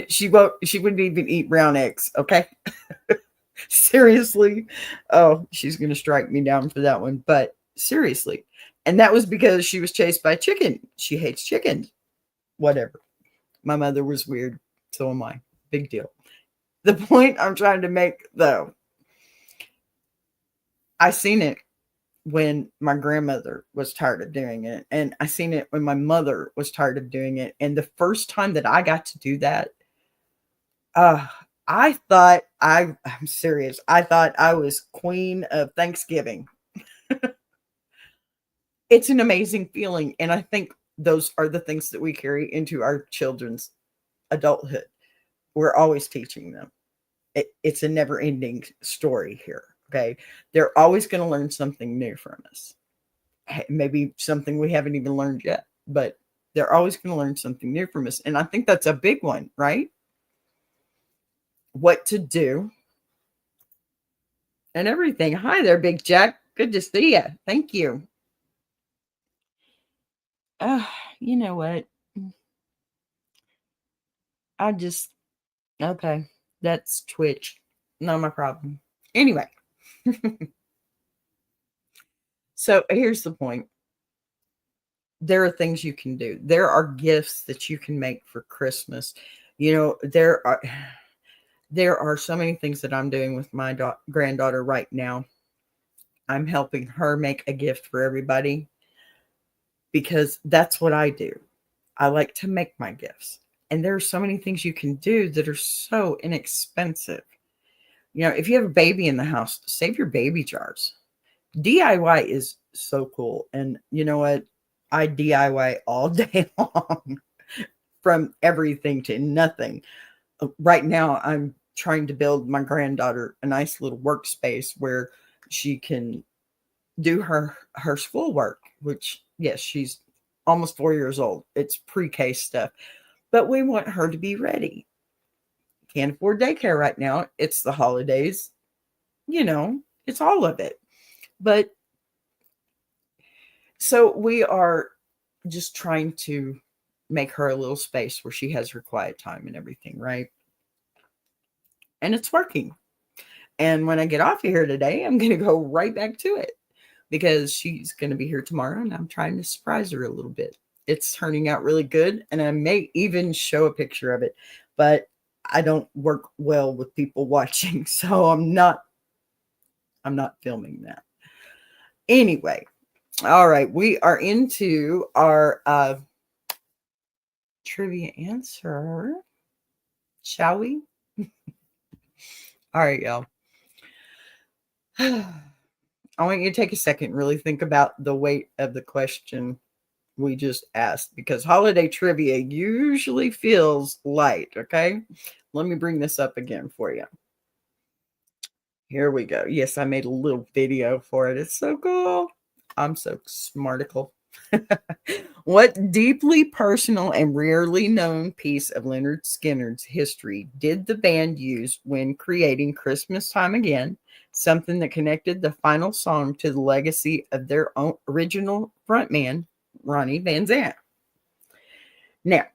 She wouldn't even eat brown eggs, okay? Seriously. Oh, she's going to strike me down for that one, but seriously. And that was because she was chased by chicken. She hates chickens. Whatever. My mother was weird. So am I. Big deal. The point I'm trying to make, though, I seen it when my grandmother was tired of doing it. And I seen it when my mother was tired of doing it. And the first time that I got to do that, uh, I'm serious. I thought I was queen of Thanksgiving. It's an amazing feeling. And I think those are the things that we carry into our children's adulthood. We're always teaching them. It's a never ending story here. Okay. They're always going to learn something new from us. Maybe something we haven't even learned yet, but they're always going to learn something new from us. And I think that's a big one, right? What to do and everything. Hi there, Big Jack. Good to see you. Thank you. Uh, you know what? I just, okay. That's Twitch. Not my problem. Anyway, so here's the point. There are things you can do. There are gifts that you can make for Christmas. There are There are so many things that I'm doing with my granddaughter right now. I'm helping her make a gift for everybody because that's what I do. I like to make my gifts. And there are so many things you can do that are so inexpensive. You know, if you have a baby in the house, save your baby jars. DIY is so cool. And you know what? I DIY all day long, from everything to nothing. Right now, I'm trying to build my granddaughter a nice little workspace where she can do her schoolwork, which, yes, she's almost 4 years old. It's pre-K stuff, but we want her to be ready. Can't afford daycare right now. It's the holidays, you know, it's all of it. But so we are just trying to make her a little space where she has her quiet time and everything, right? And it's working. And when I get off of here today, I'm going to go right back to it because she's going to be here tomorrow and I'm trying to surprise her a little bit. It's turning out really good. And I may even show a picture of it, but I don't work well with people watching. So I'm not filming that. Anyway, all right. We are into our trivia answer. Shall we? All right, y'all. I want you to take a second and really think about the weight of the question we just asked, because holiday trivia usually feels light, okay? Let me bring this up again for you. Here we go. Yes, I made a little video for it. It's so cool. I'm so smarticle. What deeply personal and rarely known piece of Leonard Skinner's history did the band use when creating Christmas Time Again, something that connected the final song to the legacy of their own original frontman, Ronnie Van Zant? Now,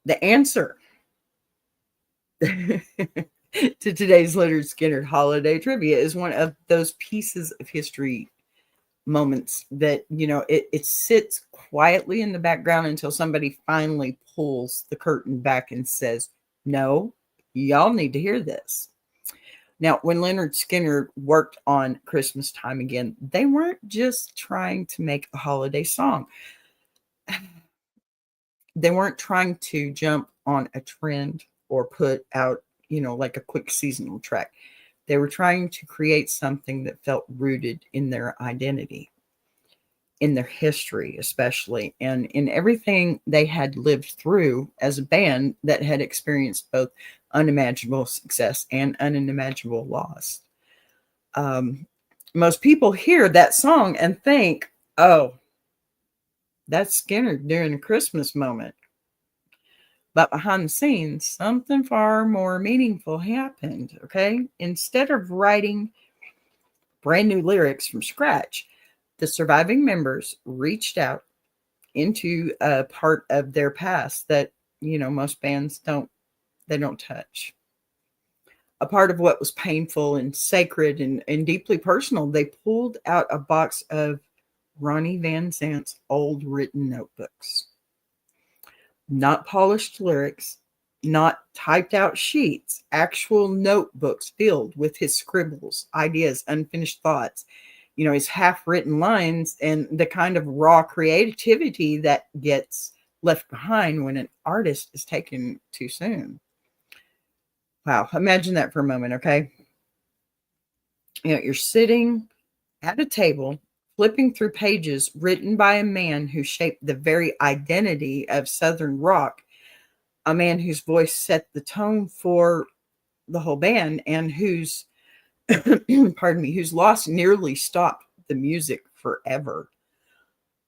the answer to today's Leonard Skinner holiday trivia is one of those pieces of history moments that, you know, it sits quietly in the background until somebody finally pulls the curtain back and says, no, y'all need to hear this. Now, when Leonard Skinner worked on Christmas Time Again, they weren't just trying to make a holiday song. They weren't trying to jump on a trend or put out, you know, like a quick seasonal track. They were trying to create something that felt rooted in their identity, in their history, especially, and in everything they had lived through as a band that had experienced both unimaginable success and unimaginable loss. Most people hear that song and think, oh, that's Skinner during a Christmas moment. But behind the scenes, something far more meaningful happened, okay? Instead of writing brand new lyrics from scratch, the surviving members reached out into a part of their past that, you know, most bands don't touch. A part of what was painful and sacred and deeply personal. They pulled out a box of Ronnie Van Zant's old written notebooks. Not polished lyrics, not typed out sheets, actual notebooks filled with his scribbles, ideas, unfinished thoughts, you know, his half-written lines, and the kind of raw creativity that gets left behind when an artist is taken too soon. Wow, imagine that for a moment, okay? You know, you're sitting at a table, flipping through pages written by a man who shaped the very identity of Southern rock, a man whose voice set the tone for the whole band and whose, pardon me, whose loss nearly stopped the music forever.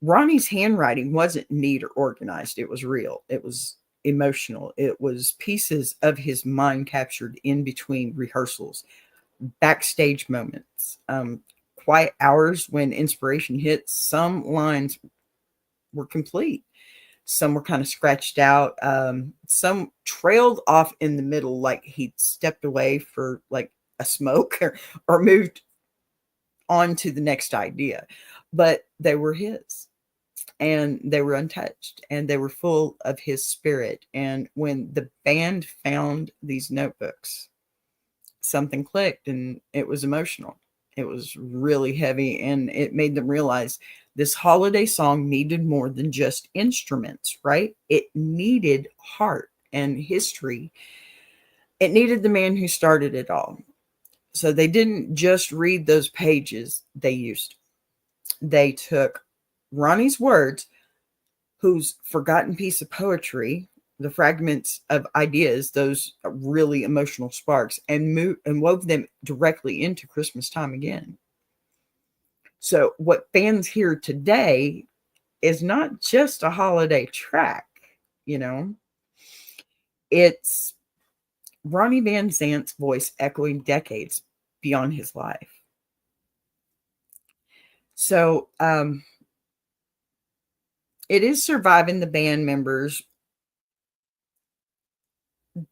Ronnie's handwriting wasn't neat or organized. It was real. It was emotional. It was pieces of his mind captured in between rehearsals, backstage moments, quiet hours when inspiration hits. Some lines were complete. Some were kind of scratched out. Some trailed off in the middle, like he'd stepped away for like a smoke or moved on to the next idea. But they were his. and they were untouched and they were full of his spirit. And when the band found these notebooks, something clicked and it was emotional. It was really heavy, and it made them realize this holiday song needed more than just instruments, right? It needed heart and history. It needed the man who started it all. So they didn't just read those pages, they took Ronnie's words, whose forgotten piece of poetry, the fragments of ideas, those really emotional sparks, and wove them directly into Christmas time again. So what fans hear today is not just a holiday track, you know, it's Ronnie Van Zant's voice echoing decades beyond his life. So it is surviving the band members.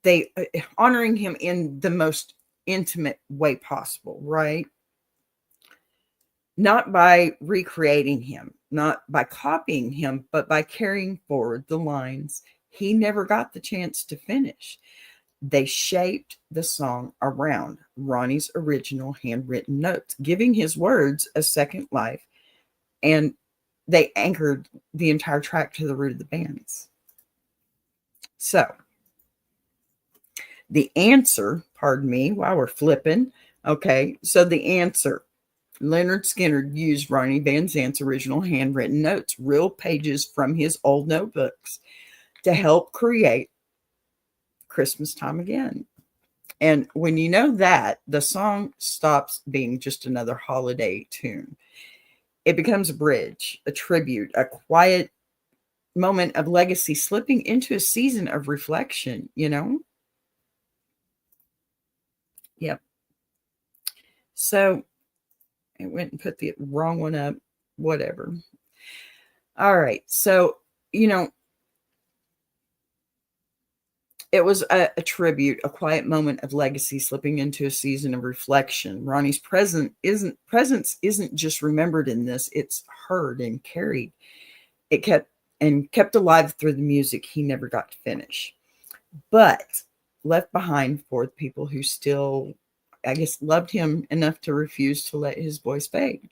They honoring him in the most intimate way possible, right? Not by recreating him, not by copying him, but by carrying forward the lines he never got the chance to finish. They shaped the song around Ronnie's original handwritten notes, giving his words a second life, and they anchored the entire track to the root of the bands. So, the answer, pardon me, while we're flipping. Okay, so the answer, Leonard Skinner used Ronnie Van Zant's original handwritten notes, real pages from his old notebooks, to help create Christmas Time Again. And when you know that, the song stops being just another holiday tune. It becomes a bridge, a tribute, a quiet moment of legacy slipping into a season of reflection, you know? Yep. So I went and put the wrong one up, whatever. All right. So, you know, it was a tribute, a quiet moment of legacy slipping into a season of reflection. Ronnie's presence isn't just remembered in this, it's heard and carried. It kept alive through the music he never got to finish, but left behind for the people who still, I guess, loved him enough to refuse to let his voice fade.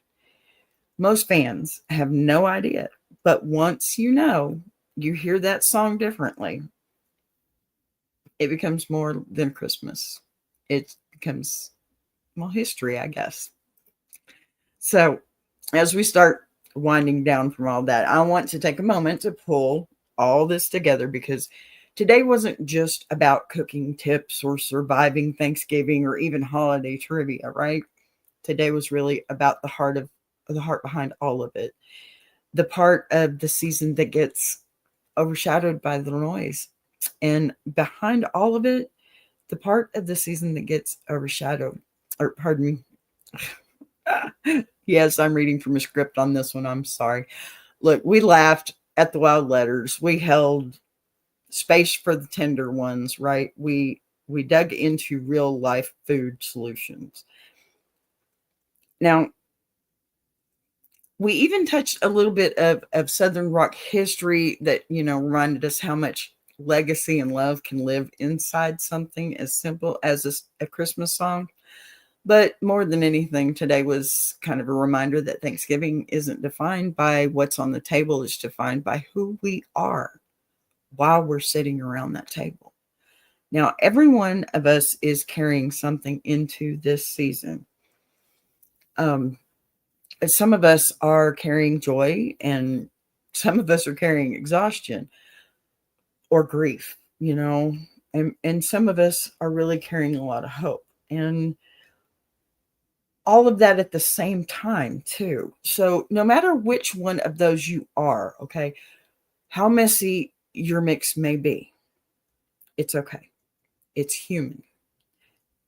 Most fans have no idea, but once you know, you hear that song differently, it becomes more than Christmas. It becomes, well, history, I guess. So, as we start winding down from all that, I want to take a moment to pull all this together, because today wasn't just about cooking tips or surviving Thanksgiving or even holiday trivia, right? Today was really about the heart behind all of it. The part of the season that gets overshadowed by the noise. And behind all of it, the part of the season that gets overshadowed, or pardon me. Yes, I'm reading from a script on this one. I'm sorry. Look, we laughed at the wild letters. We held space for the tender ones, right? We dug into real life food solutions. Now, we even touched a little bit of Southern rock history that, you know, reminded us how much legacy and love can live inside something as simple as a Christmas song. But more than anything, today was kind of a reminder that Thanksgiving isn't defined by what's on the table, it's defined by who we are while we're sitting around that table. Now, every one of us is carrying something into this season. Some of us are carrying joy, and some of us are carrying exhaustion or grief, you know, and some of us are really carrying a lot of hope. And all of that at the same time, too. So, no matter which one of those you are, okay, how messy your mix may be, it's okay. It's human.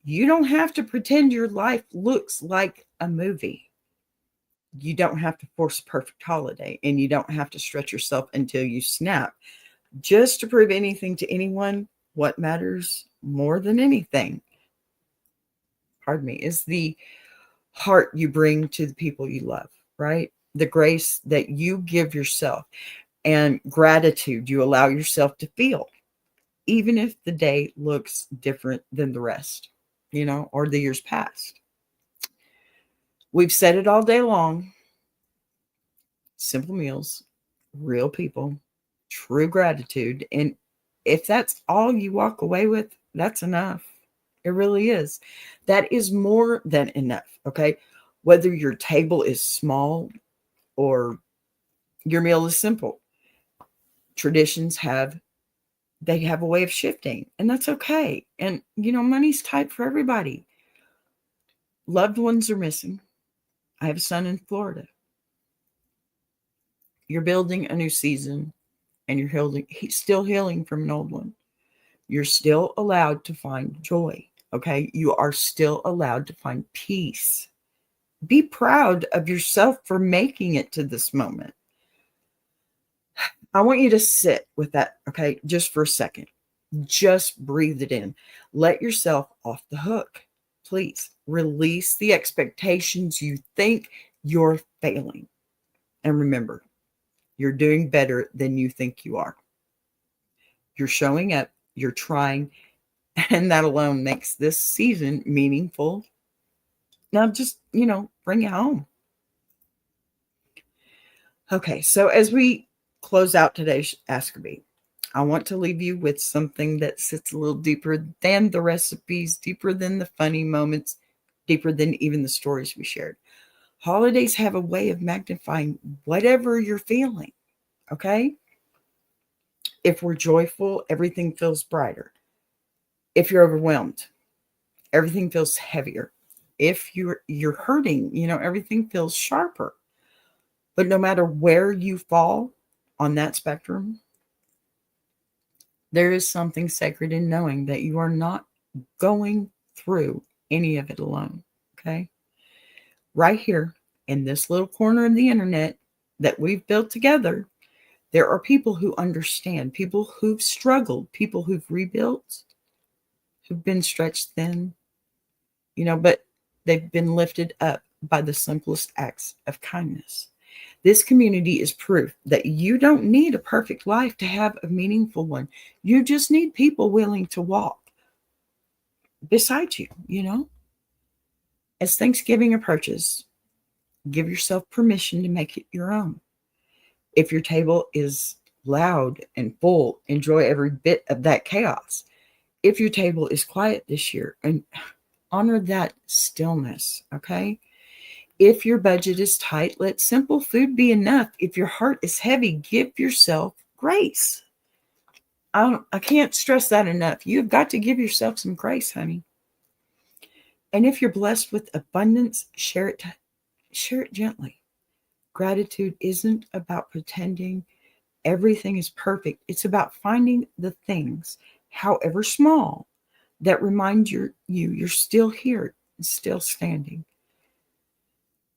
You don't have to pretend your life looks like a movie. You don't have to force a perfect holiday, and you don't have to stretch yourself until you snap just to prove anything to anyone. What matters more than anything, pardon me, is the heart you bring to the people you love, right? the grace that you give yourself, and gratitude you allow yourself to feel, even if the day looks different than the rest, or the years past. We've said it all day long. Simple meals, real people, true gratitude. And if that's all you walk away with, that's enough. It really is. That is more than enough. Okay. Whether your table is small or your meal is simple, traditions they have a way of shifting, and that's okay. And, money's tight for everybody. Loved ones are missing. I have a son in Florida. You're building a new season, and he's still healing from an old one. You're still allowed to find joy. Okay. You are still allowed to find peace. Be proud of yourself for making it to this moment. I want you to sit with that. Okay. Just for a second. Just breathe it in. Let yourself off the hook. Please release the expectations you think you're failing. And remember, you're doing better than you think you are. You're showing up, you're trying, and that alone makes this season meaningful. Now just, bring it home. Okay, so as we close out today's Ask Me, I want to leave you with something that sits a little deeper than the recipes, deeper than the funny moments, deeper than even the stories we shared. Holidays have a way of magnifying whatever you're feeling, okay? If we're joyful, everything feels brighter. If you're overwhelmed, everything feels heavier. If you're hurting, everything feels sharper. But no matter where you fall on that spectrum, there is something sacred in knowing that you are not going through any of it alone, okay? Right here in this little corner of the internet that we've built together, there are people who understand, people who've struggled, people who've rebuilt, who've been stretched thin, but they've been lifted up by the simplest acts of kindness. This community is proof that you don't need a perfect life to have a meaningful one. You just need people willing to walk beside you, As Thanksgiving approaches, give yourself permission to make it your own. If your table is loud and full, enjoy every bit of that chaos. If your table is quiet this year, and honor that stillness, okay? If your budget is tight, let simple food be enough. If your heart is heavy, give yourself grace. I can't stress that enough. You've got to give yourself some grace, honey. And if you're blessed with abundance, share it gently. Gratitude isn't about pretending everything is perfect. It's about finding the things, however small, that remind you're still here, still standing,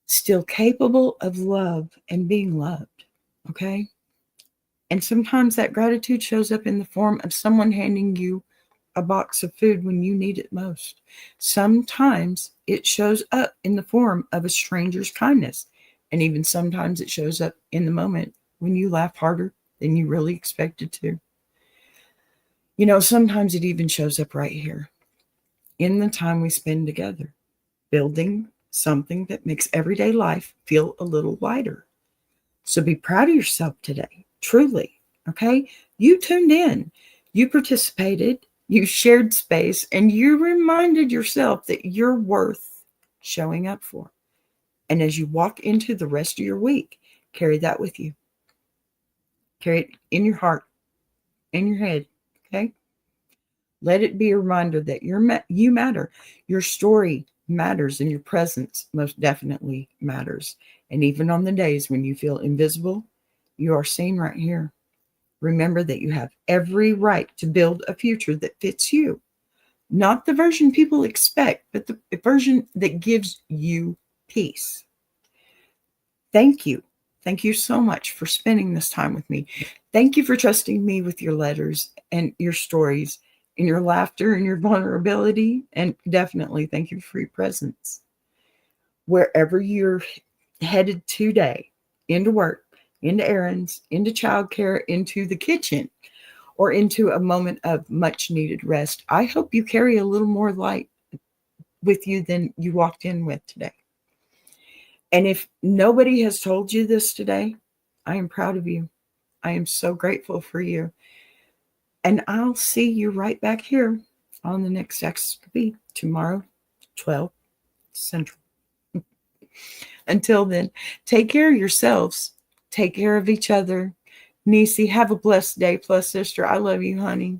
still capable of love and being loved. Okay? And sometimes that gratitude shows up in the form of someone handing you a box of food when you need it most. Sometimes it shows up in the form of a stranger's kindness. And even sometimes it shows up in the moment when you laugh harder than you really expected to. Sometimes it even shows up right here in the time we spend together, building something that makes everyday life feel a little lighter. So be proud of yourself today, truly, okay? You tuned in, you participated, you shared space, and you reminded yourself that you're worth showing up for. And as you walk into the rest of your week, carry that with you. Carry it in your heart, in your head, okay? Let it be a reminder that you matter. Your story matters, and your presence most definitely matters. And even on the days when you feel invisible, you are seen right here. Remember that you have every right to build a future that fits you. Not the version people expect, but the version that gives you peace. Thank you. Thank you so much for spending this time with me. Thank you for trusting me with your letters and your stories and your laughter and your vulnerability. And definitely thank you for your presence. Wherever you're headed today, into work, into errands, into childcare, into the kitchen, or into a moment of much needed rest. I hope you carry a little more light with you than you walked in with today. And if nobody has told you this today, I am proud of you. I am so grateful for you. And I'll see you right back here on the next XB tomorrow, 12 Central. Until then, take care of yourselves. Take care of each other. Niecy, have a blessed day. Plus, sister, I love you, honey.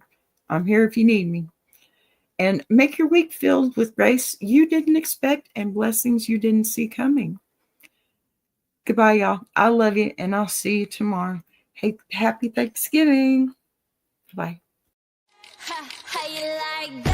I'm here if you need me. And make your week filled with grace you didn't expect and blessings you didn't see coming. Goodbye, y'all. I love you, and I'll see you tomorrow. Hey, happy Thanksgiving. Bye. How you like that?